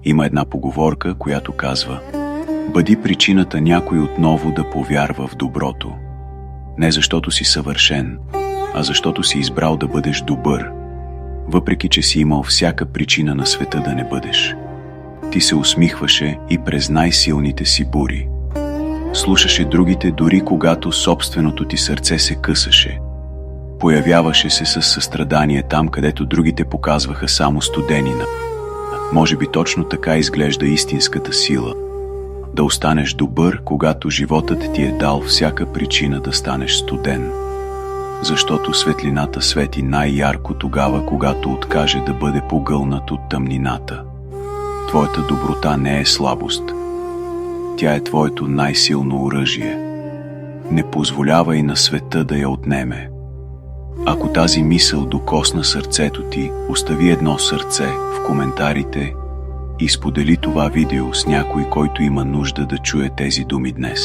Има една поговорка, която казва: бъди причината някой отново да повярва в доброто. Не защото си съвършен, а защото си избрал да бъдеш добър, въпреки че си имал всяка причина на света да не бъдеш. Ти се усмихваше и през най-силните си бури. Слушаше другите дори когато собственото ти сърце се късаше. Появяваше се със състрадание там, където другите показваха само студенина. Може би точно така изглежда истинската сила. Да останеш добър, когато животът ти е дал всяка причина да станеш студен. Защото светлината свети най-ярко тогава, когато откаже да бъде погълнат от тъмнината. Твоята доброта не е слабост. Тя е твоето най-силно оръжие. Не позволявай на света да я отнеме. Ако тази мисъл докосна сърцето ти, остави едно сърце в коментарите и сподели това видео с някой, който има нужда да чуе тези думи днес.